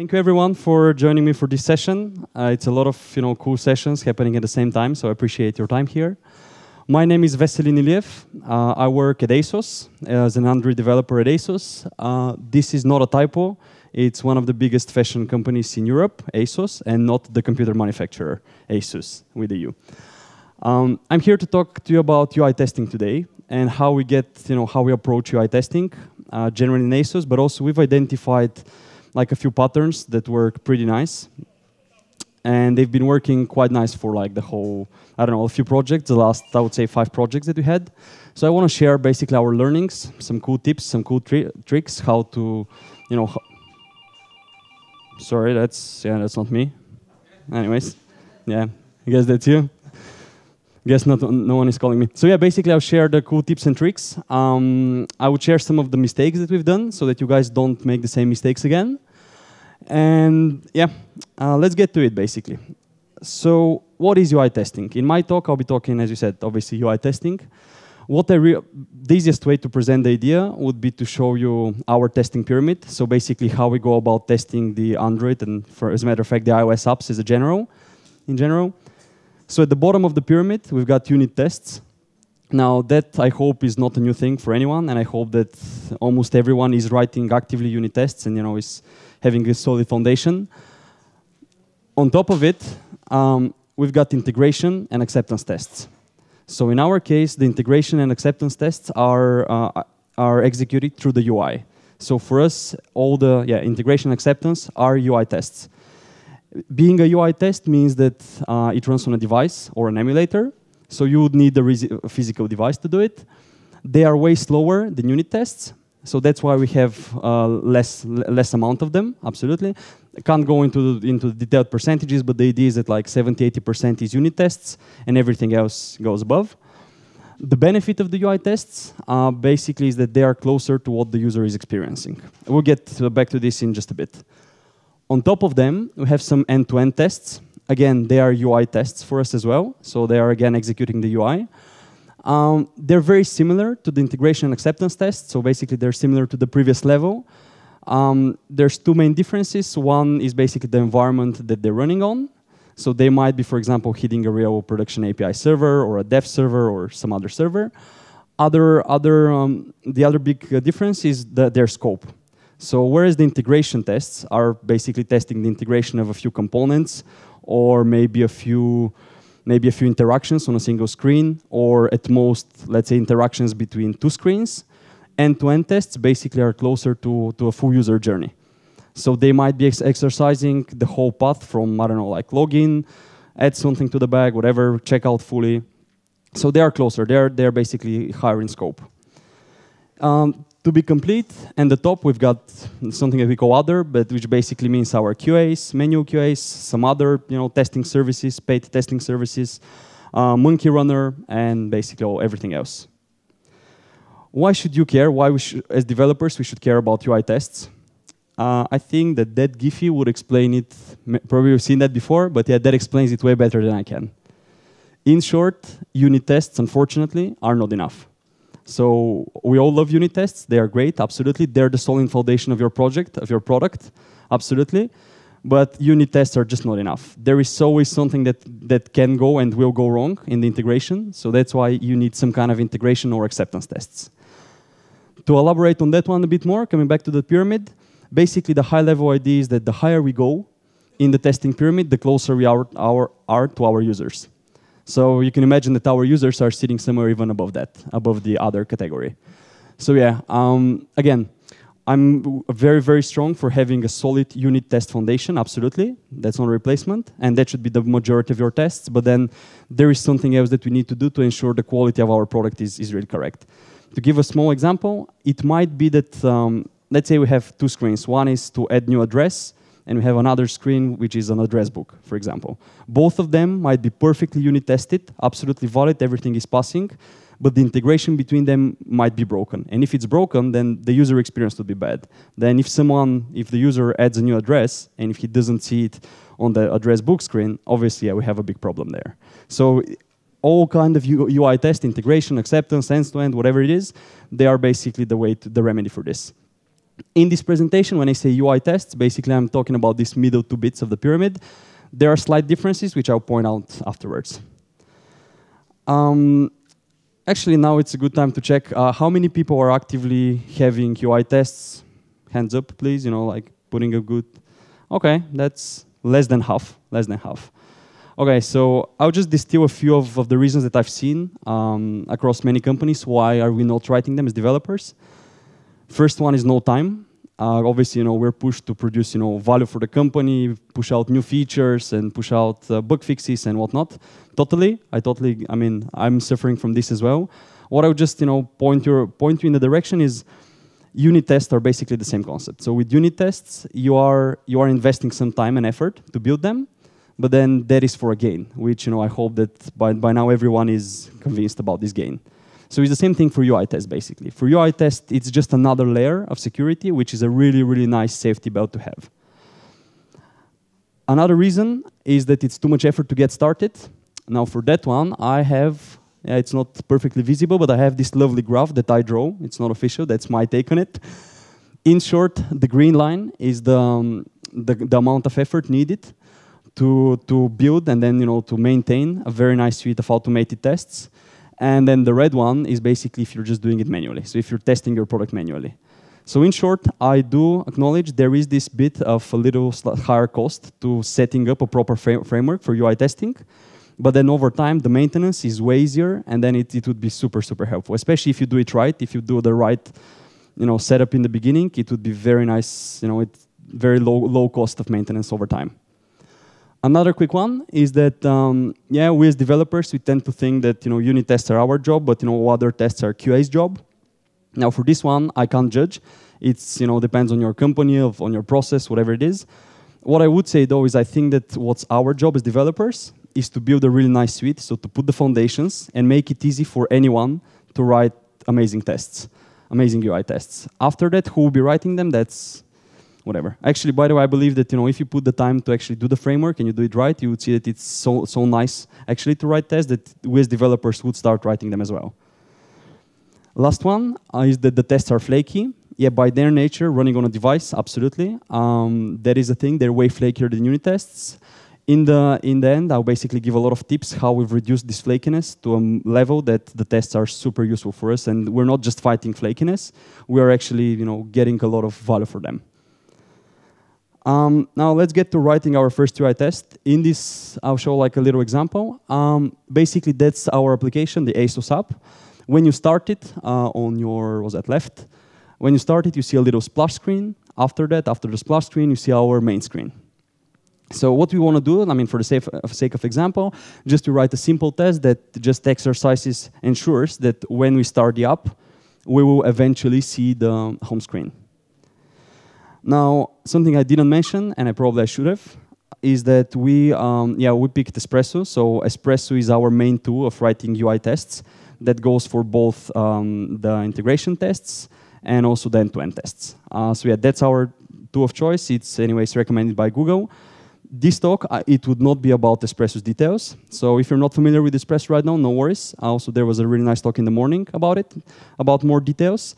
Thank you everyone for joining me for this session. It's a lot of cool sessions happening at the same time, so I appreciate your time here. My name is Vesselin Iliev. I work at ASOS as an Android developer at ASOS. This is not a typo. It's one of the biggest fashion companies in Europe, ASOS, and not the computer manufacturer, ASUS, with a U. I'm here to talk to you about UI testing today and how we how we approach UI testing, generally in ASOS, but also we've identified like a few patterns that work pretty nice. And they've been working quite nice for like the whole, I don't know, a few projects, the last, I would say 5 projects that we had. So I want to share basically our learnings, some cool tips, some cool tricks, how to, sorry, that's not me. Anyways, yeah, I guess that's you. Guess no one is calling me. So yeah, basically I'll share the cool tips and tricks. I would share some of the mistakes that we've done so that you guys don't make the same mistakes again. And yeah, let's get to it basically. So what is UI testing? In my talk, I'll be talking, as you said, obviously UI testing. The easiest way to present the idea would be to show you our testing pyramid. So basically how we go about testing the Android and, as a matter of fact, the iOS apps in general. So at the bottom of the pyramid, we've got unit tests. Now that I hope is not a new thing for anyone, and I hope that almost everyone is writing actively unit tests and is having a solid foundation. On top of it, we've got integration and acceptance tests. So in our case, the integration and acceptance tests are executed through the UI. So for us, all the integration and acceptance are UI tests. Being a UI test means that it runs on a device or an emulator, so you would need a physical device to do it. They are way slower than unit tests, so that's why we have less amount of them, absolutely. I can't go into detailed percentages, but the idea is that like 70–80% is unit tests, and everything else goes above. The benefit of the UI tests basically is that they are closer to what the user is experiencing. We'll get back to this in just a bit. On top of them, we have some end-to-end tests. Again, they are UI tests for us as well, so they are again executing the UI. They're very similar to the integration and acceptance tests, so basically they're similar to the previous level. There's 2 main differences. One is basically the environment that they're running on. So they might be, for example, hitting a real production API server or a dev server or some other server. The other big difference is their scope. So whereas the integration tests are basically testing the integration of a few components or maybe a few interactions on a single screen, or at most, let's say, interactions between 2 screens, end-to-end tests basically are closer to a full user journey. So they might be exercising the whole path from, I don't know, like login, add something to the bag, whatever, check out fully. So they are closer. They're basically higher in scope. To be complete, and the top, we've got something that we call other, but which basically means our QAs, manual QAs, some other testing services, paid testing services, monkey runner, and basically everything else. Why should you care? Why as developers, we should care about UI tests? I think that Giphy would explain it. Probably you've seen that before, but yeah, that explains it way better than I can. In short, unit tests, unfortunately, are not enough. So we all love unit tests. They are great, absolutely. They're the solid foundation of your project, of your product, absolutely. But unit tests are just not enough. There is always something that can go and will go wrong in the integration. So that's why you need some kind of integration or acceptance tests. To elaborate on that one a bit more, coming back to the pyramid, basically the high-level idea is that the higher we go in the testing pyramid, the closer we are to our users. So you can imagine that our users are sitting somewhere even above that, above the other category. So yeah, again, I'm very, very strong for having a solid unit test foundation, absolutely. That's not a replacement, and that should be the majority of your tests. But then there is something else that we need to do to ensure the quality of our product is really correct. To give a small example, it might be that, let's say we have 2 screens. One is to add new address, and we have another screen which is an address book, for example. Both of them might be perfectly unit tested, absolutely valid, everything is passing, but the integration between them might be broken. And if it's broken, then the user experience would be bad. Then if the user adds a new address, and if he doesn't see it on the address book screen, obviously we have a big problem there. So all kind of UI test, integration, acceptance, end-to-end, whatever it is, they are basically the remedy for this. In this presentation, when I say UI tests, basically I'm talking about these middle 2 bits of the pyramid. There are slight differences, which I'll point out afterwards. Actually, now it's a good time to check how many people are actively having UI tests. Hands up, please. You know, like putting a good. Okay, that's less than half. Less than half. Okay, so I'll just distill a few of the reasons that I've seen across many companies. Why are we not writing them as developers? First one is no time. Obviously, we're pushed to produce, value for the company, push out new features, and push out bug fixes and whatnot. I'm suffering from this as well. What I would just, point you in the direction is unit tests are basically the same concept. So with unit tests, you are investing some time and effort to build them, but then that is for a gain, which, I hope that by now everyone is convinced about this gain. So it's the same thing for UI tests, basically. For UI tests, it's just another layer of security, which is a really, really nice safety belt to have. Another reason is that it's too much effort to get started. Now, for that one, I have, it's not perfectly visible, but I have this lovely graph that I draw. It's not official. That's my take on it. In short, the green line is the amount of effort needed to build and then, to maintain a very nice suite of automated tests. And then the red one is basically if you're just doing it manually. So if you're testing your product manually. So in short, I do acknowledge there is this bit of a little higher cost to setting up a proper framework for UI testing. But then over time, the maintenance is way easier, and then it would be super, super helpful, especially if you do it right. If you do the right setup in the beginning, it would be very nice, it's very low cost of maintenance over time. Another quick one is that, we as developers, we tend to think that unit tests are our job, but other tests are QA's job. Now for this one, I can't judge. It's depends on your company, on your process, whatever it is. What I would say though is I think that what's our job as developers is to build a really nice suite, so to put the foundations and make it easy for anyone to write amazing tests, amazing UI tests. After that, who will be writing them? That's whatever. Actually, by the way, I believe that if you put the time to actually do the framework and you do it right, you would see that it's so nice actually to write tests that we as developers would start writing them as well. Last one is that the tests are flaky. Yeah, by their nature, running on a device, absolutely. That is a thing. They're way flakier than unit tests. In the end, I'll basically give a lot of tips how we've reduced this flakiness to a level that the tests are super useful for us, and we're not just fighting flakiness. We are actually, getting a lot of value for them. Now let's get to writing our first UI test. In this, I'll show like a little example. Basically, that's our application, the ASOS app. When you start it on your, left? When you start it, you see a little splash screen. After that, after the splash screen, you see our main screen. So what we want to do, for the sake of example, just to write a simple test that just ensures that when we start the app, we will eventually see the home screen. Now, something I didn't mention, and I should have, is that we picked Espresso. So Espresso is our main tool of writing UI tests that goes for both the integration tests and also the end-to-end tests. That's our tool of choice. It's anyways recommended by Google. This talk, it would not be about Espresso's details. So if you're not familiar with Espresso right now, no worries. Also, there was a really nice talk in the morning about it, about more details.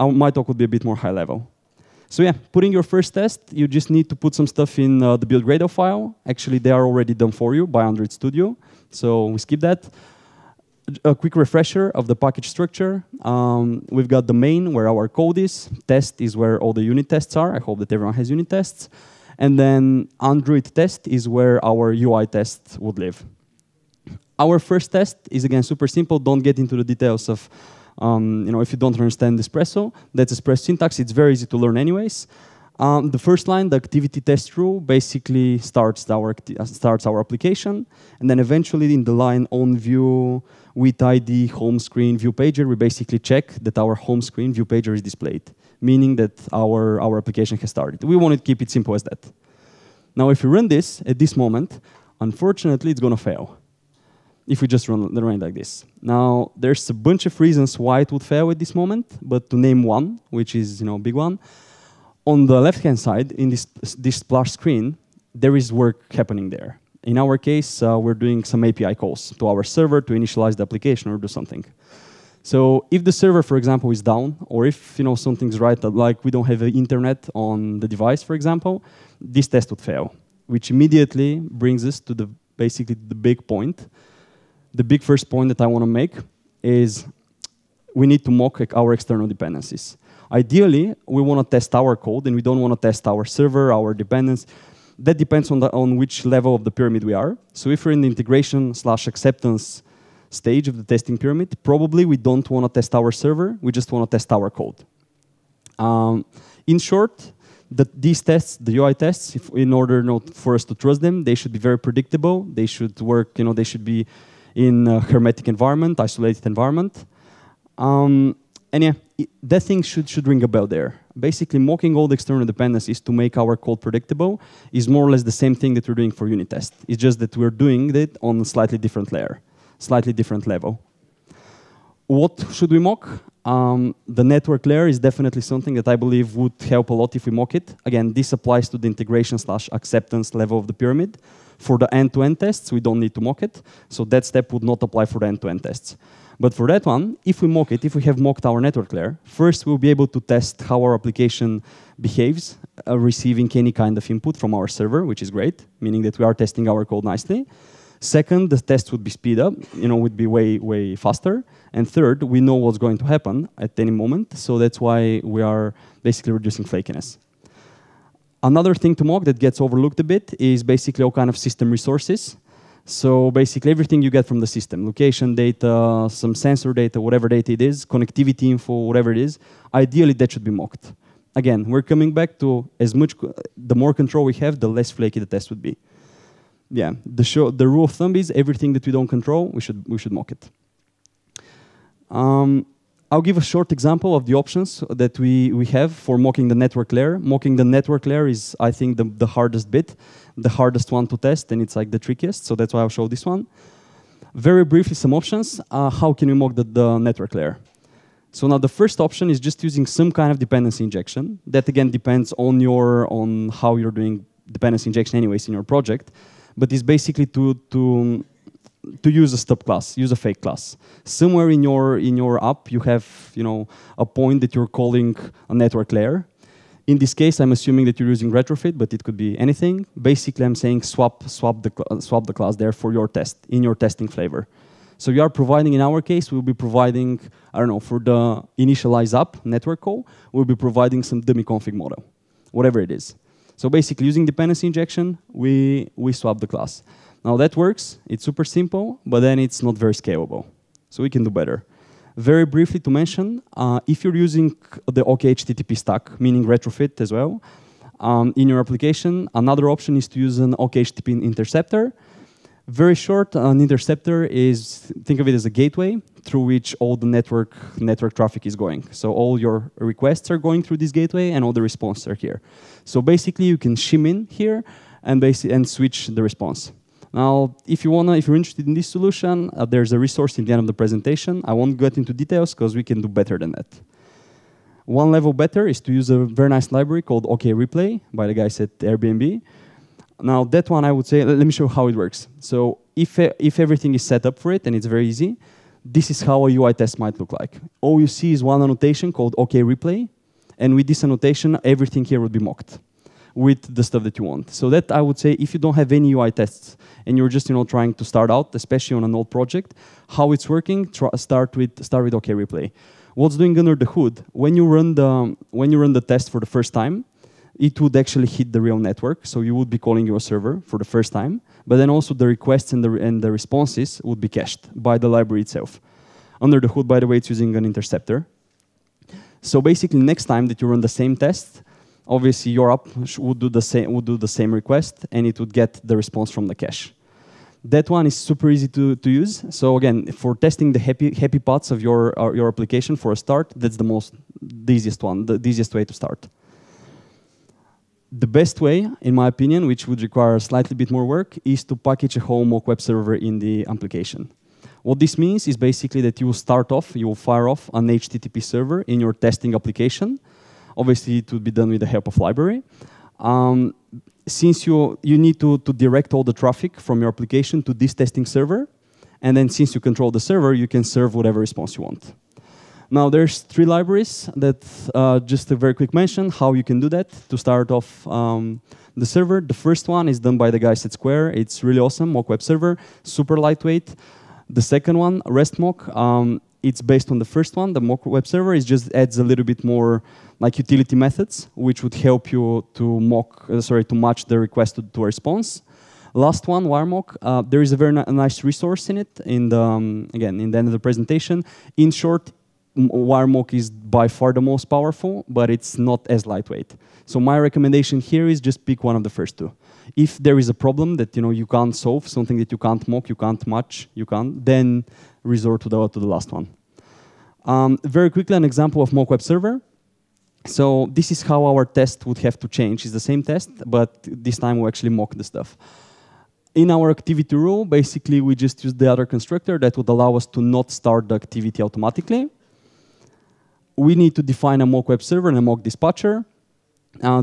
My talk would be a bit more high level. So putting your first test, you just need to put some stuff in the build Gradle file. Actually, they are already done for you by Android Studio. So we skip that. A quick refresher of the package structure. We've got the main, where our code is. Test is where all the unit tests are. I hope that everyone has unit tests. And then Android test is where our UI test would live. Our first test is, again, super simple. Don't get into the details of if you don't understand Espresso, that's Espresso syntax. It's very easy to learn anyways. The first line, the activity test rule, basically starts our application. And then eventually in the line on view, with ID, home screen, view pager, we basically check that our home screen, view pager is displayed, meaning that our application has started. We want to keep it simple as that. Now, if you run this at this moment, unfortunately, it's going to fail. If we just run it like this. Now, there's a bunch of reasons why it would fail at this moment, but to name one, which is a big one, on the left-hand side, in this splash screen, there is work happening there. In our case, we're doing some API calls to our server to initialize the application or do something. So if the server, for example, is down, or if something's right, like we don't have internet on the device, for example, this test would fail, which immediately brings us to basically the big point. The big first point that I want to make is we need to mock our external dependencies. Ideally, we want to test our code, and we don't want to test our server, our dependence. That depends on which level of the pyramid we are. So if we're in the integration/acceptance stage of the testing pyramid, probably we don't want to test our server, we just want to test our code. In short, these tests, the UI tests, in order for us to trust them, they should be very predictable, they should work, they should be in a hermetic environment, isolated environment. And yeah, that thing should ring a bell there. Basically, mocking all the external dependencies to make our code predictable is more or less the same thing that we're doing for unit test. It's just that we're doing it on a slightly different layer, slightly different level. What should we mock? The network layer is definitely something that I believe would help a lot if we mock it. Again, this applies to the integration/acceptance level of the pyramid. For the end-to-end tests, we don't need to mock it. So that step would not apply for the end-to-end tests. But for that one, if we mock it, if we have mocked our network layer, first we'll be able to test how our application behaves, receiving any kind of input from our server, which is great, meaning that we are testing our code nicely. Second, the test would be speed up, would be way faster. And third, we know what's going to happen at any moment, so that's why we are basically reducing flakiness. Another thing to mock that gets overlooked a bit is basically all kind of system resources. So basically everything you get from the system, location data, some sensor data, whatever data it is, connectivity info, whatever it is, ideally that should be mocked. Again, we're coming back to the more control we have, the less flaky the test would be. Yeah, the rule of thumb is everything that we don't control, we should mock it. I'll give a short example of the options that we have for mocking the network layer. Mocking the network layer is, I think, the hardest bit, the hardest one to test, and it's like the trickiest, so that's why I'll show this one. Very briefly, some options. How can we mock the network layer? So now the first option is just using some kind of dependency injection. That again depends on how you're doing dependency injection anyways in your project, but it's basically to use a stub class, use a fake class. Somewhere in your app, you have a point that you're calling a network layer. In this case, I'm assuming that you're using retrofit, but it could be anything. Basically, I'm saying swap the class there for your test in your testing flavor. So you are providing, in our case, we'll be providing, I don't know, for the initialize app network call, we'll be providing some dummy config model, whatever it is. So basically, using dependency injection, we swap the class. Now that works, it's super simple, but then it's not very scalable. So we can do better. Very briefly to mention, if you're using the OK-HTTP stack, meaning retrofit as well, in your application, another option is to use an OK-HTTP interceptor. Very short, an interceptor is, think of it as a gateway through which all the network traffic is going. So all your requests are going through this gateway and all the responses are here. So basically you can shim in here and switch the response. Now, if you're interested in this solution, there's a resource in the end of the presentation. I won't get into details because we can do better than that. One level better is to use a very nice library called OK-Replay by the guys at Airbnb. Now, that one I would say, let me show how it works. So if everything is set up for it, and it's very easy, this is how a UI test might look like. All you see is one annotation called OK-Replay, and with this annotation, everything here would be mocked with the stuff that you want. So that I would say, if you don't have any UI tests and you're just trying to start out, especially on an old project, how it's working, start with OK-Replay. What's doing under the hood? When you run the test for the first time, it would actually hit the real network. So you would be calling your server for the first time, but then also the requests and the responses would be cached by the library itself. Under the hood, by the way, it's using an interceptor. So basically, next time that you run the same test, obviously your app would do the same request, and it would get the response from the cache. That one is super easy to use. So again, for testing the happy parts of your application for a start, that's the easiest one, the easiest way to start. The best way, in my opinion, which would require slightly bit more work, is to package a whole mock web server in the application. What this means is basically that you will fire off an HTTP server in your testing application. Obviously, it would be done with the help of library. Since you need to direct all the traffic from your application to this testing server, and then since you control the server, you can serve whatever response you want. Now there's 3 libraries that, just a very quick mention, how you can do that to start off the server. The first one is done by the guys at Square. It's really awesome, mock web server, super lightweight. The second one, REST mock, it's based on the first one. The mock web server is just adds a little bit more like utility methods, which would help you to to match the request to a response. Last one, WireMock. There is a very nice resource in it. In the again, in the end of the presentation. In short, WireMock is by far the most powerful, but it's not as lightweight. So my recommendation here is just pick one of the first 2. If there is a problem that you can't solve, something that you can't mock, you can't match, then resort to the last one. Very quickly, an example of mock web server. So this is how our test would have to change. It's the same test, but this time we actually mock the stuff. In our activity rule, basically we just use the other constructor that would allow us to not start the activity automatically. We need to define a mock web server and a mock dispatcher.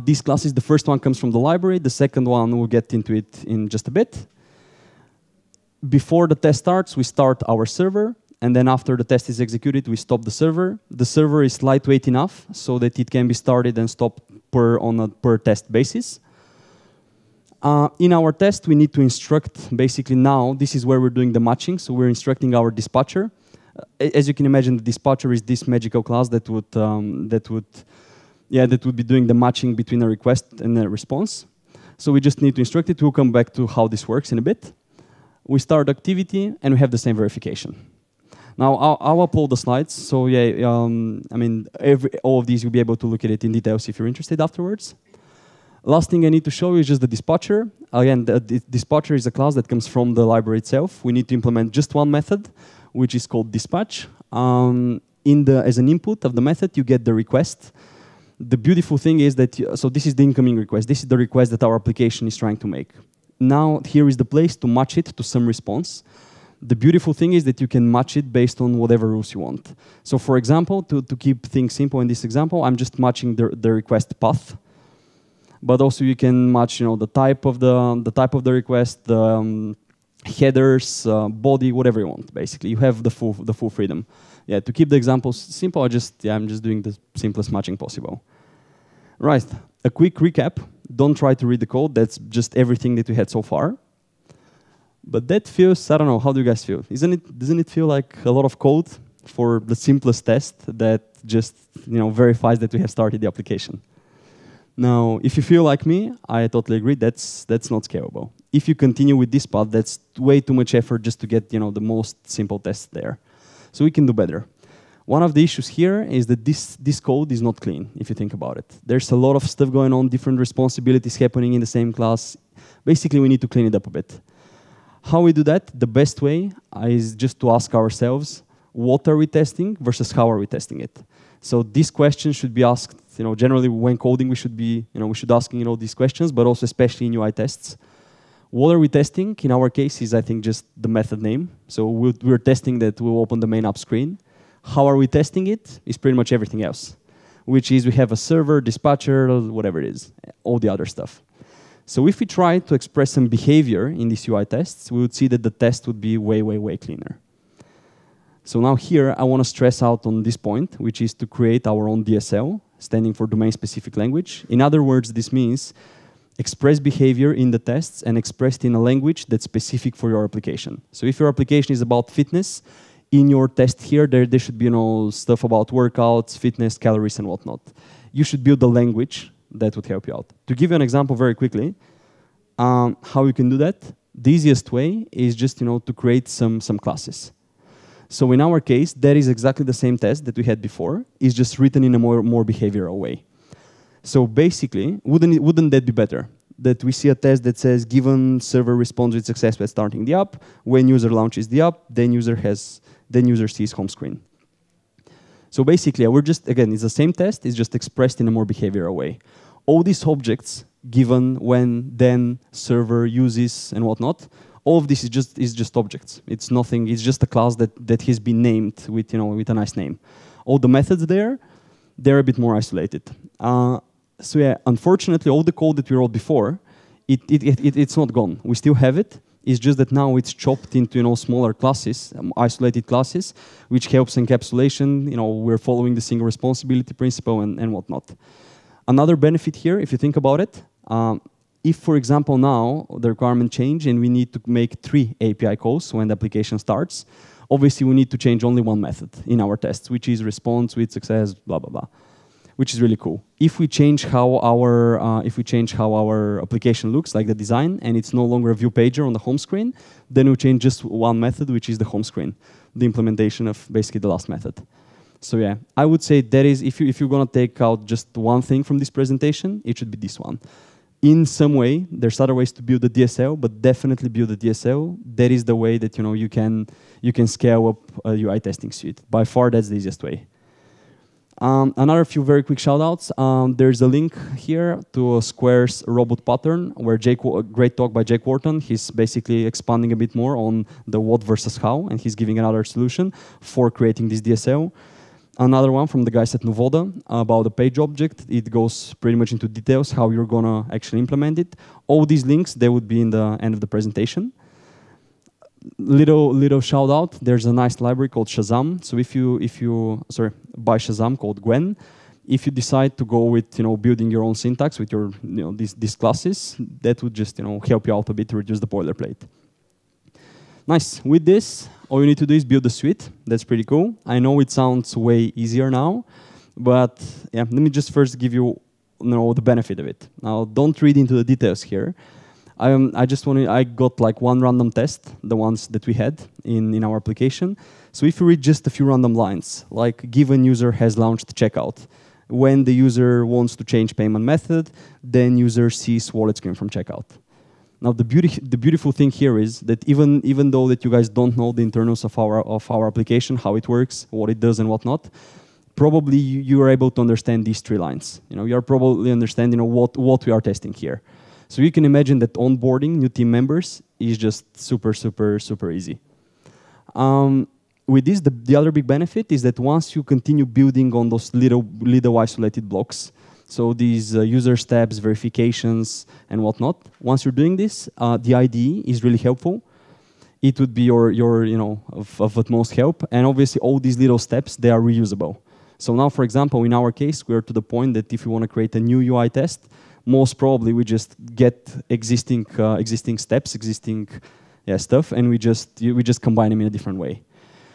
These classes, the first one comes from the library. The second one, we'll get into it in just a bit. Before the test starts, we start our server. And then after the test is executed, we stop the server. The server is lightweight enough so that it can be started and stopped on a per test basis. In our test, we need to instruct, basically now, this is where we're doing the matching. So we're instructing our dispatcher. As you can imagine, the dispatcher is this magical class that would be doing the matching between a request and a response. So we just need to instruct it. We'll come back to how this works in a bit. We start activity, and we have the same verification. Now, I'll upload the slides. So yeah, I mean, all of these, you'll be able to look at it in details if you're interested afterwards. Last thing I need to show you is just the dispatcher. Again, the dispatcher is a class that comes from the library itself. We need to implement just one method, which is called dispatch. As an input of the method, you get the request. The beautiful thing is that, so this is the incoming request. This is the request that our application is trying to make. Now, here is the place to match it to some response. The beautiful thing is that you can match it based on whatever rules you want. So for example, to keep things simple in this example, I'm just matching the request path. But also you can match, the type of the request, the headers, body, whatever you want. Basically, you have the full freedom. Yeah, to keep the examples simple, I'm just doing the simplest matching possible. Right. A quick recap. Don't try to read the code. That's just everything that we had so far. But that feels, I don't know, how do you guys feel? Doesn't it feel like a lot of code for the simplest test that just verifies that we have started the application? Now, if you feel like me, I totally agree, that's not scalable. If you continue with this path, that's way too much effort just to get the most simple test there. So we can do better. One of the issues here is that this code is not clean, if you think about it. There's a lot of stuff going on, different responsibilities happening in the same class. Basically, we need to clean it up a bit. How we do that? The best way is just to ask ourselves, what are we testing versus how are we testing it? So these questions should be asked, generally when coding we should be, we should asking these questions, but also especially in UI tests. What are we testing? In our case is, I think, just the method name. So we're testing that we'll open the main app screen. How are we testing it? Is pretty much everything else, which is we have a server, dispatcher, whatever it is, all the other stuff. So if we try to express some behavior in these UI tests, we would see that the test would be way, way, way cleaner. So now here, I want to stress out on this point, which is to create our own DSL, standing for domain-specific language. In other words, this means express behavior in the tests and expressed in a language that's specific for your application. So if your application is about fitness, in your test here, there should be stuff about workouts, fitness, calories, and whatnot. You should build a language that would help you out. To give you an example very quickly, how you can do that, the easiest way is just to create some classes. So in our case, that is exactly the same test that we had before. It's just written in a more behavioral way. So basically, wouldn't that be better? That we see a test that says, given server responds with success by starting the app, when user launches the app, then user sees home screen. So basically, it's the same test, it's just expressed in a more behavioral way. All these objects, given, when, then, server, uses, and whatnot, all of this is just objects. It's nothing. It's just a class that has been named with a nice name. All the methods they're a bit more isolated. So yeah, unfortunately, all the code that we wrote before, it's not gone. We still have it. It's just that now it's chopped into smaller classes, isolated classes, which helps encapsulation. We're following the single responsibility principle and whatnot. Another benefit here, if you think about it, if, for example, now the requirement change and we need to make 3 API calls when the application starts, obviously we need to change only one method in our tests, which is response with success, blah blah blah, which is really cool. If we change how our application looks, like the design, and it's no longer a view pager on the home screen, then we change just one method, which is the home screen, the implementation of basically the last method. So yeah, I would say that is, if you're gonna take out just one thing from this presentation, it should be this one. In some way, there's other ways to build the DSL, but definitely build the DSL. That is the way that you can scale up a UI testing suite. By far, that's the easiest way. Another few very quick shout-outs. There's a link here to Square's robot pattern, where a great talk by Jake Wharton. He's basically expanding a bit more on the what versus how, and he's giving another solution for creating this DSL. Another one from the guys at Nuvoda about the page object. It goes pretty much into details how you're gonna actually implement it. All these links, they would be in the end of the presentation. Little shout out. There's a nice library called Shazam. So by Shazam called Gwen. If you decide to go with building your own syntax with your these classes, that would just help you out a bit to reduce the boilerplate. Nice. With this, all you need to do is build the suite. That's pretty cool. I know it sounds way easier now, but yeah, let me just first give you, the benefit of it. Now, don't read into the details here. I got like one random test, the ones that we had in our application. So if you read just a few random lines, like given user has launched checkout, when the user wants to change payment method, then user sees wallet screen from checkout. Now the beautiful thing here is that even though that you guys don't know the internals of our application, how it works, what it does and whatnot, probably you are able to understand these 3 lines. You are probably understanding what we are testing here. So you can imagine that onboarding new team members is just super easy. With this, the other big benefit is that once you continue building on those little isolated blocks, so these user steps, verifications, and whatnot, once you're doing this, the IDE is really helpful. It would be your of utmost help. And obviously, all these little steps, they are reusable. So now, for example, in our case, we're to the point that if we want to create a new UI test, most probably we just get existing steps, stuff, and we just combine them in a different way.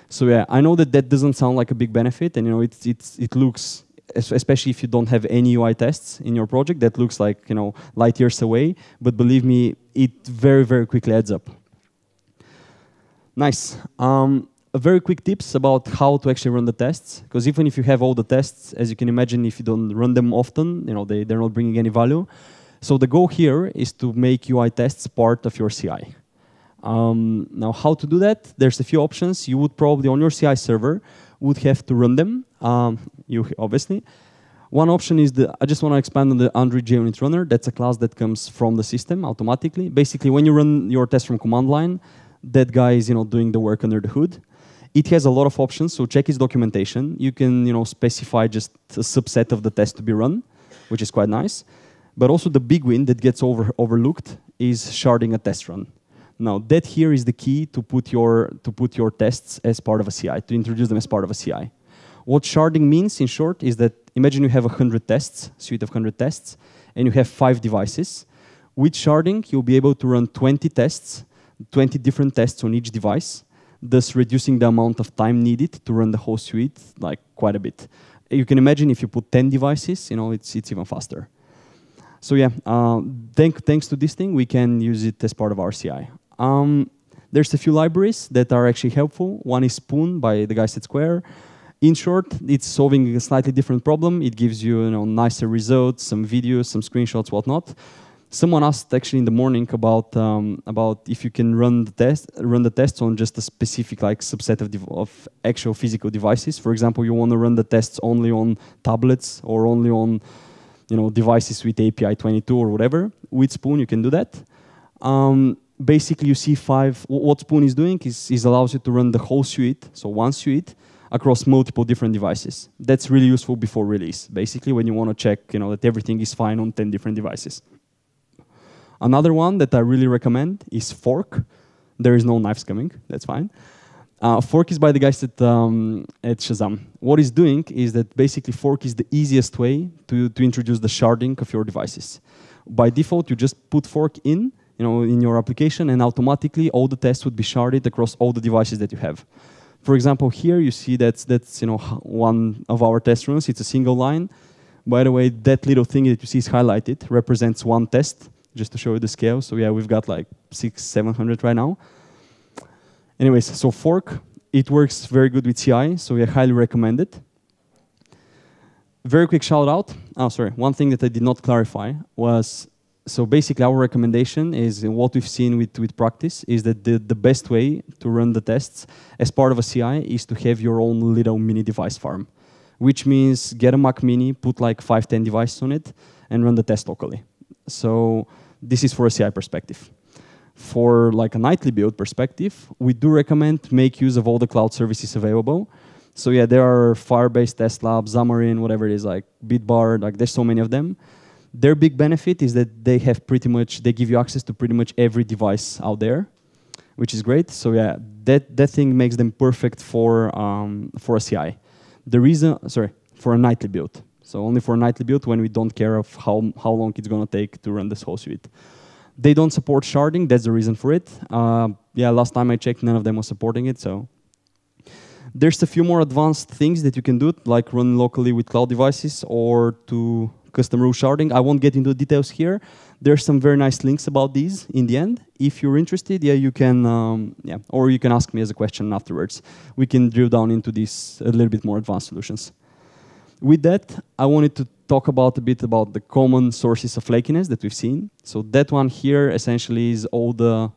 So yeah, I know that doesn't sound like a big benefit, and it looks, especially if you don't have any UI tests in your project, that looks like light years away. But believe me, it very quickly adds up. Nice. A very quick tips about how to actually run the tests, because even if you have all the tests, as you can imagine, if you don't run them often, they're not bringing any value. So the goal here is to make UI tests part of your CI. Now, how to do that? There's a few options. You would probably, on your CI server, would have to run them. Obviously. One option is I just want to expand on the Android JUnit runner. That's a class that comes from the system automatically. Basically, when you run your test from command line, that guy is doing the work under the hood. It has a lot of options, so check its documentation. You can specify just a subset of the test to be run, which is quite nice. But also the big win that gets overlooked is sharding a test run. Now that here is the key to put your tests as part of a CI, to introduce them as part of a CI. What sharding means, in short, is that imagine you have 100 tests, suite of 100 tests, and you have 5 devices. With sharding, you'll be able to run 20 tests, 20 different tests on each device, thus reducing the amount of time needed to run the whole suite like quite a bit. You can imagine if you put 10 devices, it's even faster. So yeah, thanks to this thing, we can use it as part of our CI. There's a few libraries that are actually helpful. One is Spoon by the guys at Square. In short, it's solving a slightly different problem. It gives you, nicer results, some videos, some screenshots, whatnot. Someone asked actually in the morning about if you can run the tests on just a specific subset of actual physical devices. For example, you want to run the tests only on tablets or only on devices with API 22 or whatever. With Spoon, you can do that. Basically, you see what Spoon is doing is allows you to run the whole suite, so one suite, across multiple different devices. That's really useful before release, basically when you want to check that everything is fine on 10 different devices. Another one that I really recommend is Fork. There is no knives coming, that's fine. Fork is by the guys at Shazam. What it's doing is that basically Fork is the easiest way to introduce the sharding of your devices. By default, you just put Fork in your application, and automatically all the tests would be sharded across all the devices that you have. For example, here you see that's one of our test runs. It's a single line. By the way, that little thing that you see is highlighted represents one test, just to show you the scale. So yeah, we've got like 600-700 right now. Anyways, so Fork, it works very good with CI, so I highly recommend it. Very quick shout out. Oh, sorry. One thing that I did not clarify was, so basically our recommendation is, what we've seen with practice is that the best way to run the tests as part of a CI is to have your own little mini device farm, which means get a Mac Mini, put like 5-10 devices on it, and run the test locally. So this is for a CI perspective. For like a nightly build perspective, we do recommend make use of all the cloud services available. So yeah, there are Firebase, Test Lab, Xamarin, whatever it is, like Bitbar, like there's so many of them. Their big benefit is that they give you access to pretty much every device out there, which is great. So yeah, that thing makes them perfect for a CI. For a nightly build. So only for a nightly build when we don't care of how long it's gonna take to run this whole suite. They don't support sharding, that's the reason for it. Yeah, last time I checked, none of them was supporting it, so. There's a few more advanced things that you can do, like run locally with cloud devices or to custom rule sharding. I won't get into the details here. There's some very nice links about these in the end. If you're interested, yeah, you can, or you can ask me as a question afterwards. We can drill down into these a little bit more advanced solutions. With that, I wanted to talk a bit about the common sources of flakiness that we've seen. So that one here essentially is all the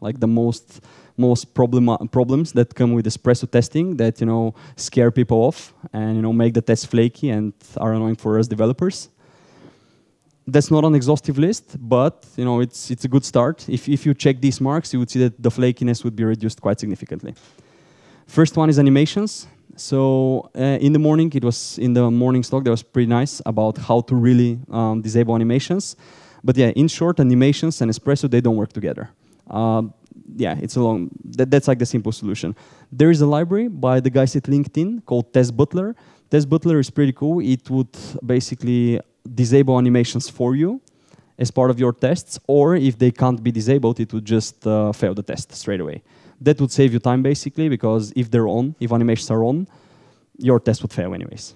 most problems that come with espresso testing that scare people off and make the test flaky and are annoying for us developers. That's not an exhaustive list, but it's a good start. If you check these marks, you would see that the flakiness would be reduced quite significantly. First one is animations. So in the morning, it was in the morning talk that was pretty nice about how to really disable animations. But yeah, in short, animations and espresso, they don't work together. Yeah, that's like the simple solution. There is a library by the guys at LinkedIn called Test Butler. Test Butler is pretty cool. It would basically disable animations for you as part of your tests, or if they can't be disabled, it would just fail the test straight away. That would save you time, basically, because if animations are on, your test would fail anyways.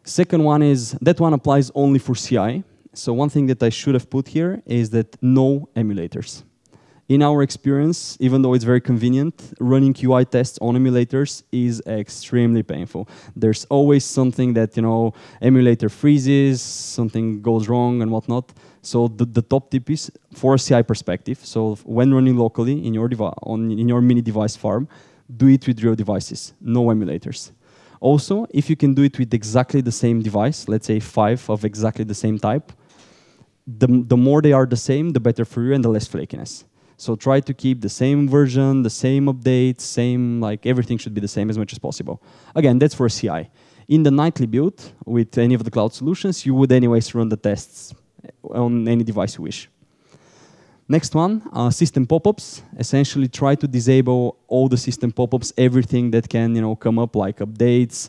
Second one is, that one applies only for CI. So one thing that I should have put here is that no emulators. In our experience, even though it's very convenient, running QI tests on emulators is extremely painful. There's always something that, emulator freezes, something goes wrong and whatnot. So the top tip is, for a CI perspective, so when running locally in your mini device farm, do it with real devices, no emulators. Also, if you can do it with exactly the same device, let's say 5 of exactly the same type, the more they are the same, the better for you and the less flakiness. So try to keep the same version, the same updates, everything should be the same as much as possible. Again, that's for CI. In the nightly build, with any of the cloud solutions, you would anyways run the tests on any device you wish. Next one, system pop-ups. Essentially try to disable all the system pop-ups, everything that can come up, like updates,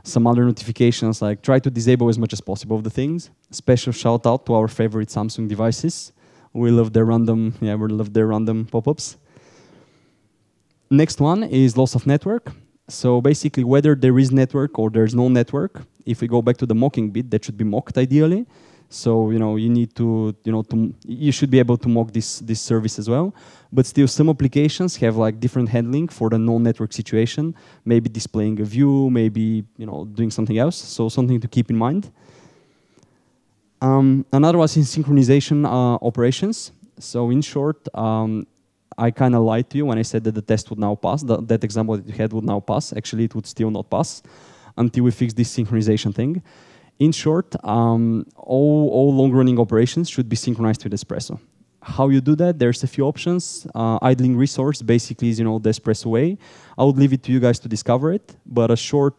some other notifications, try to disable as much as possible of the things. Special shout out to our favorite Samsung devices. We love their random pop-ups. Next one is loss of network. So basically, whether there is network or there's no network, if we go back to the mocking bit, that should be mocked ideally. So you need you should be able to mock this service as well. But still, some applications have different handling for the no-network situation. Maybe displaying a view, maybe doing something else. So something to keep in mind. Another was in synchronization operations. So in short, I kind of lied to you when I said that the test would now pass. That example that you had would now pass. Actually, it would still not pass until we fix this synchronization thing. In short, all long-running operations should be synchronized with Espresso. How you do that? There's a few options. Idling resource basically is the Espresso way. I would leave it to you guys to discover it. But a short,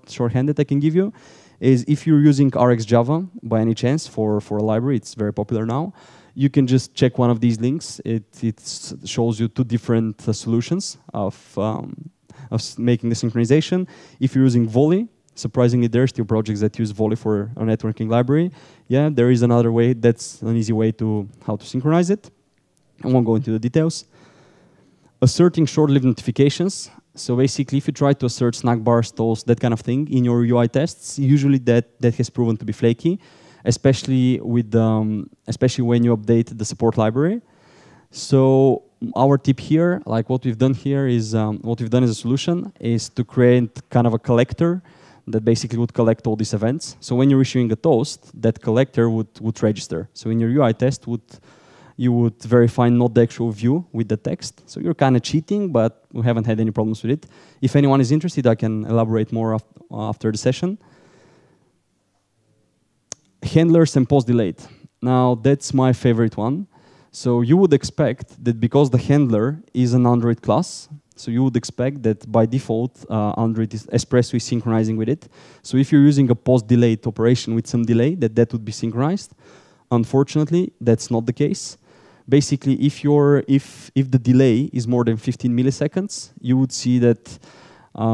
shorthanded I can give you is if you're using RxJava by any chance for a library, it's very popular now, you can just check one of these links. It shows you two different solutions of making the synchronization. If you're using Volley, surprisingly, there are still projects that use Volley for a networking library. Yeah, there is another way. That's an easy way to how to synchronize it. I won't go into the details. Asserting short-lived notifications. So basically, if you try to assert snack bar stalls, that kind of thing, in your UI tests, usually that has proven to be flaky, especially especially when you update the support library. So our tip here, like what we've done here is, what we've done as a solution is to create kind of a collector that basically would collect all these events. So when you're issuing a toast, that collector would register. So in your UI test, you would verify not the actual view with the text. So you're kind of cheating, but we haven't had any problems with it. If anyone is interested, I can elaborate more after the session. Handlers and post-delayed. Now, that's my favorite one. So you would expect that because the handler is an Android class, so you would expect that by default, Android Espresso is synchronizing with it. So if you're using a post-delayed operation with some delay, that would be synchronized. Unfortunately, that's not the case. Basically, if the delay is more than 15 milliseconds, you would see that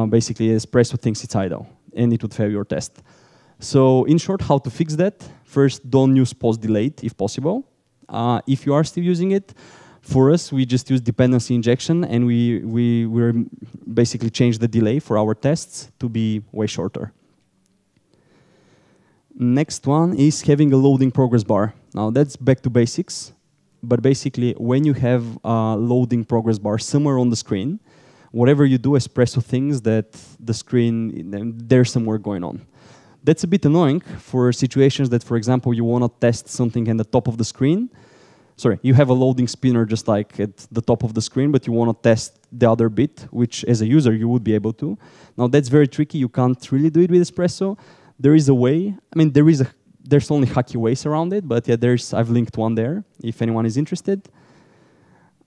basically Espresso thinks it's idle, and it would fail your test. So in short, how to fix that? First, don't use post-delayed if possible. If you are still using it, for us, we just use dependency injection, and we basically change the delay for our tests to be way shorter. Next one is having a loading progress bar. Now that's back to basics, but basically when you have a loading progress bar somewhere on the screen, whatever you do, Espresso thinks that the screen, there's some work going on. That's a bit annoying for situations that, for example, you want to test something at the top of the screen. Sorry, you have a loading spinner just like at the top of the screen, but you want to test the other bit, which as a user you would be able to. Now that's very tricky. You can't really do it with Espresso. There is a way. I mean, there's only hacky ways around it, but yeah, I've linked one there if anyone is interested.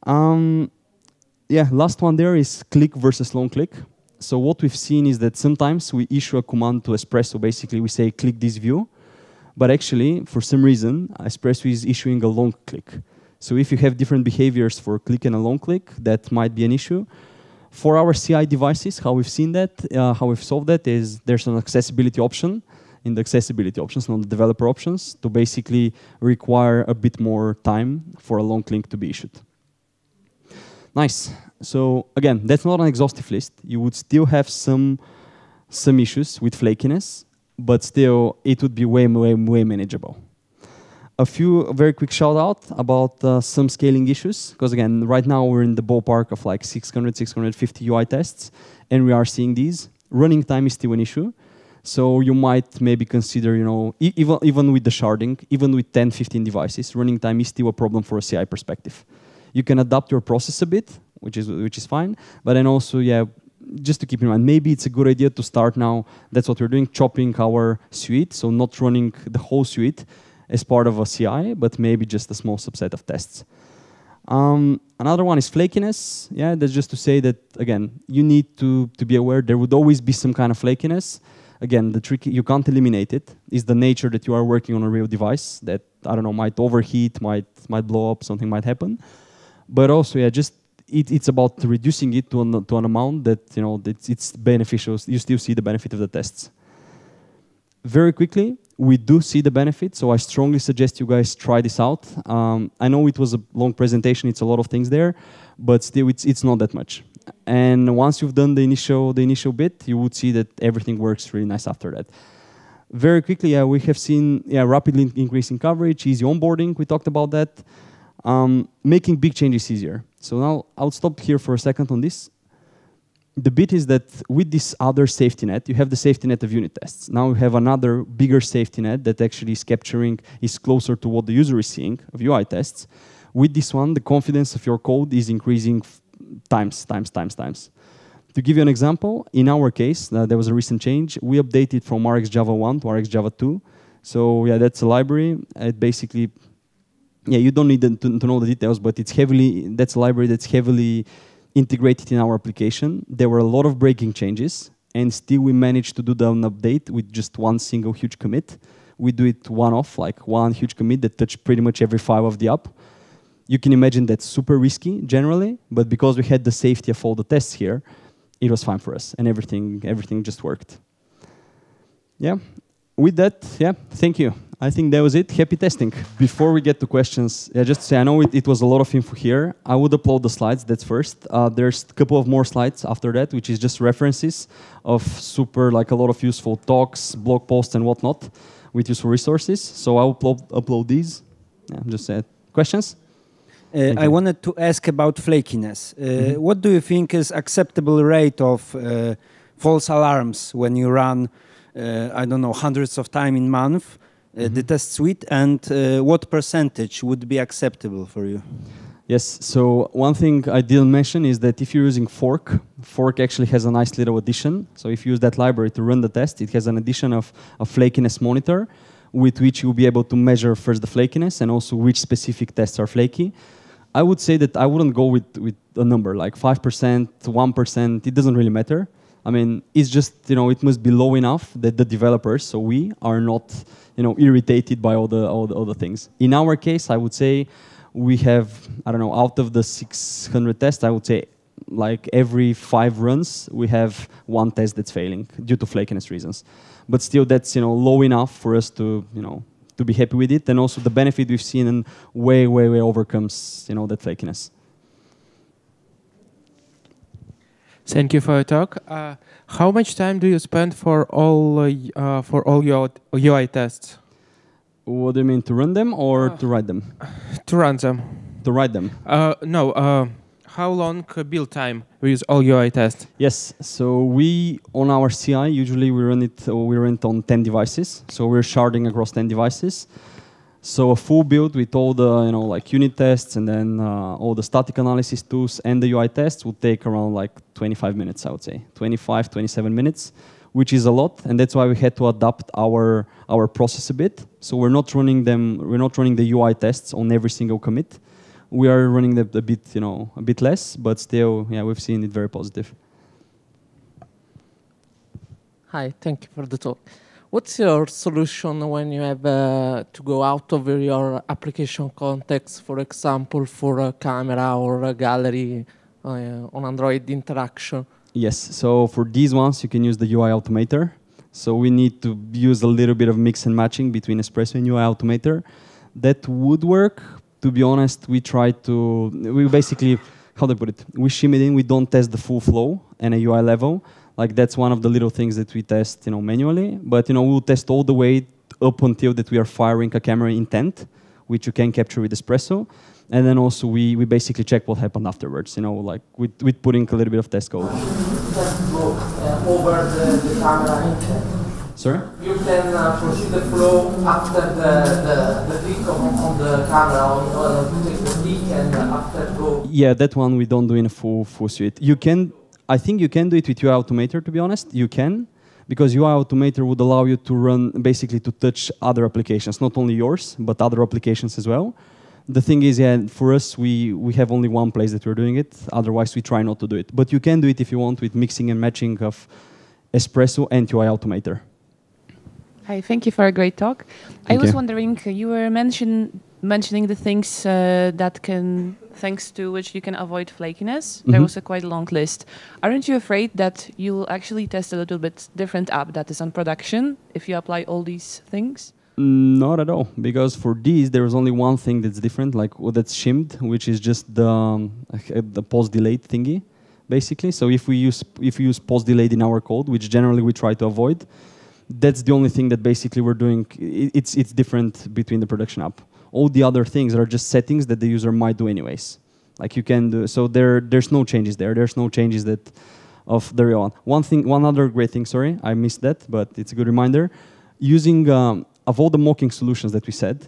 Yeah, last one there is click versus long click. So what we've seen is that sometimes we issue a command to Espresso. Basically, we say click this view, but actually, for some reason, Espresso is issuing a long click. So if you have different behaviors for click and a long click, that might be an issue. For our CI devices, how we've seen that, how we've solved that is there's an accessibility option in the accessibility options, not the developer options, to basically require a bit more time for a long click to be issued. Nice. So again, that's not an exhaustive list. You would still have some issues with flakiness, but still it would be way manageable. A very quick shout out about some scaling issues, because again, right now we're in the ballpark of like 600, 650 UI tests, and we are seeing these. Running time is still an issue. So you might maybe consider, even with the sharding, even with 10, 15 devices, running time is still a problem for a CI perspective. You can adapt your process a bit, which is fine, but then also, yeah, just to keep in mind, maybe it's a good idea to start now. That's what we're doing, chopping our suite, so not running the whole suite as part of a CI, but maybe just a small subset of tests. Another one is flakiness. Yeah, that's just to say that, again, you need to be aware there would always be some kind of flakiness. Again, the trick, you can't eliminate it. It's the nature that you are working on a real device that, I don't know, might overheat, might blow up, something might happen. But also, yeah, just it's about reducing it to an amount that, it's beneficial. You still see the benefit of the tests. Very quickly, we do see the benefit, so I strongly suggest you guys try this out. I know it was a long presentation, it's a lot of things there, but still it's not that much. And once you've done the initial bit, you would see that everything works really nice after that. Very quickly, we have seen rapidly increasing coverage, easy onboarding, we talked about that. Making big changes easier. So now I'll stop here for a second on this. The bit is that with this other safety net, you have the safety net of unit tests. Now you have another bigger safety net that actually is closer to what the user is seeing of UI tests. With this one, the confidence of your code is increasing times. To give you an example, in our case, there was a recent change. We updated from RxJava 1 to RxJava 2. So yeah, that's a library. It basically, yeah, you don't need to know the details, but that's a library that's heavily integrated in our application. There were a lot of breaking changes, and still we manage to do the update with just one single huge commit. We do it one-off, like one huge commit that touch pretty much every file of the app. You can imagine that's super risky generally, but because we had the safety of all the tests here, it was fine for us, and everything just worked. Yeah, with that, yeah, thank you. I think that was it. Happy testing. Before we get to questions, yeah, just to say, I know it was a lot of info here. I would upload the slides, that's first. There's a couple of more slides after that, which is just references of like a lot of useful talks, blog posts, and whatnot with useful resources. So I'll upload these. Yeah, just questions? I wanted to ask about flakiness. What do you think is acceptable rate of false alarms when you run, I don't know, hundreds of times in month, the test suite, and what percentage would be acceptable for you? Yes, so one thing I didn't mention is that if you're using Fork actually has a nice little addition. So if you use that library to run the test, it has an addition of a flakiness monitor with which you'll be able to measure first the flakiness and also which specific tests are flaky. I would say that I wouldn't go with a number like 5%, 1%, it doesn't really matter. I mean, it's just, it must be low enough that the developers, so we, are not, irritated by all the things. In our case, I would say we have, I don't know, out of the 600 tests, I would say like every 5 runs, we have one test that's failing due to flakiness reasons. But still, that's, low enough for us to, to be happy with it. And also the benefit we've seen and way overcomes, that flakiness. Thank you for your talk. How much time do you spend for all your UI tests? What do you mean, to run them or to write them? To run them. To write them? No. How long build time with all UI tests? Yes. So we on our CI usually we run it on 10 devices. So we're sharding across 10 devices. So a full build with all the like unit tests and then all the static analysis tools and the UI tests would take around like 25 minutes, I would say, 25, 27 minutes, which is a lot, and that's why we had to adapt our process a bit. So we're not running the UI tests on every single commit. We are running them a bit less, but still, yeah, we've seen it very positive. Hi, thank you for the talk. What's your solution when you have to go out of your application context, for example, for a camera or a gallery on Android interaction? Yes, so for these ones, you can use the UI Automator. So we need to use a little bit of mix and matching between Espresso and UI Automator. That would work. To be honest, we basically, how do I put it? We shim it in, we don't test the full flow at a UI level. Like that's one of the little things that we test, manually. But we'll test all the way up until that we are firing a camera intent, which you can capture with Espresso, and then also we basically check what happened afterwards. Like with putting a little bit of test code. Just go over the camera intent. Sorry? You can proceed the flow after the click on the camera, on take the click and after go. Yeah, that one we don't do in a full suite. You can. I think you can do it with UI Automator, to be honest. You can, because UI Automator would allow you to run, basically to touch other applications, not only yours, but other applications as well. The thing is, yeah, for us, we have only one place that we're doing it. Otherwise, we try not to do it. But you can do it if you want with mixing and matching of Espresso and UI Automator. Hi, thank you for a great talk. I was wondering, you were mentioning the things thanks to which you can avoid flakiness. There was a quite long list. Aren't you afraid that you'll actually test a little bit different app that is on production if you apply all these things? Not at all, because for these there is only one thing that's different, like that's shimmed, which is just the post-delayed thingy, basically. So if we use post-delayed in our code, which generally we try to avoid, that's the only thing that basically we're doing. It's different between the production app. All the other things are just settings that the user might do anyways. Like you can do, so there's no changes there. There's no changes that of the real one. One other great thing, sorry, I missed that, but it's a good reminder. Using, of all the mocking solutions that we said,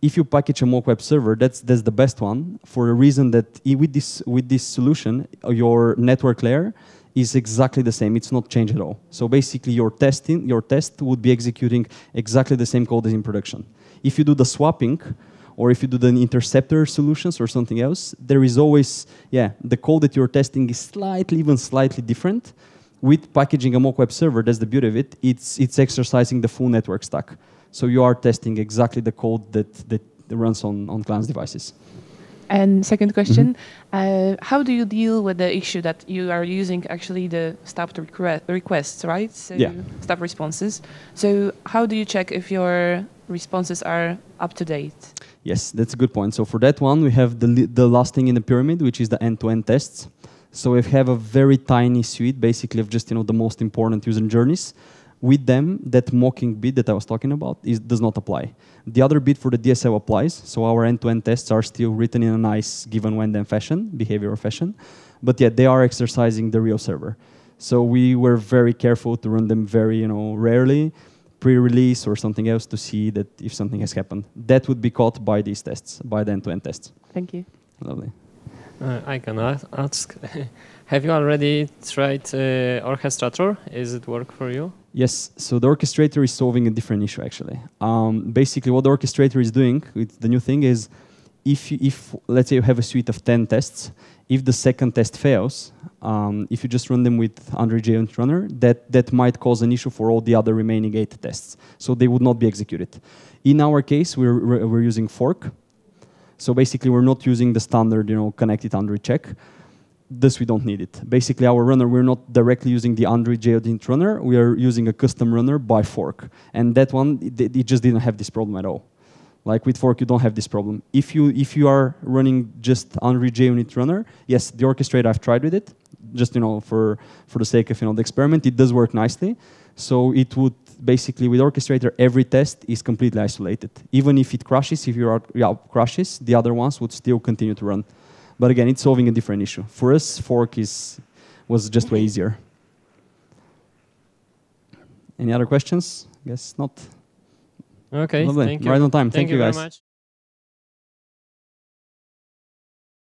if you package a mock web server, that's the best one for a reason that with this solution, your network layer is exactly the same. It's not changed at all. So basically your test would be executing exactly the same code as in production. If you do the swapping, or if you do the interceptor solutions or something else, there is always, the code that you're testing is even slightly different. with packaging a mock web server, that's the beauty of it, it's exercising the full network stack. So you are testing exactly the code that runs on clients' devices. And second question, how do you deal with the issue that you are using actually the stopped requests, right? So stop responses. So how do you check if your responses are up to date? Yes, that's a good point. So for that one, we have the last thing in the pyramid, which is the end-to-end tests. So we have a very tiny suite, basically, of just the most important user journeys. With them, that mocking bit that I was talking about does not apply. The other bit for the DSL applies. So our end-to-end tests are still written in a nice given when-then fashion, behavioral fashion. But yeah, they are exercising the real server. So we were very careful to run them very rarely, pre-release or something else, to see that if something has happened. That would be caught by these tests, by the end-to-end tests. Thank you. Lovely. I can ask, have you already tried Orchestrator? Is it work for you? Yes, so the orchestrator is solving a different issue, actually. Basically, what the orchestrator is doing, the new thing is, if let's say you have a suite of 10 tests, if the second test fails, if you just run them with Android JUnit runner, that might cause an issue for all the other remaining 8 tests. So they would not be executed. In our case, we're using fork. So basically, we're not using the standard, connected Android check. Thus, we don't need it. Basically, our runner, we're not directly using the Android JUnit runner. We are using a custom runner by fork. And that one, it just didn't have this problem at all. Like with fork, you don't have this problem. If you are running just Android JUnit runner, yes, the orchestrator, I've tried with it. Just for the sake of the experiment, it does work nicely. So it would basically, with orchestrator, every test is completely isolated. Even if it crashes, if your crashes, the other ones would still continue to run. But again, it's solving a different issue. For us, fork was just way easier. Any other questions? Guess not. Okay, Lovely. thank you. Right on time. Thank you guys. very much.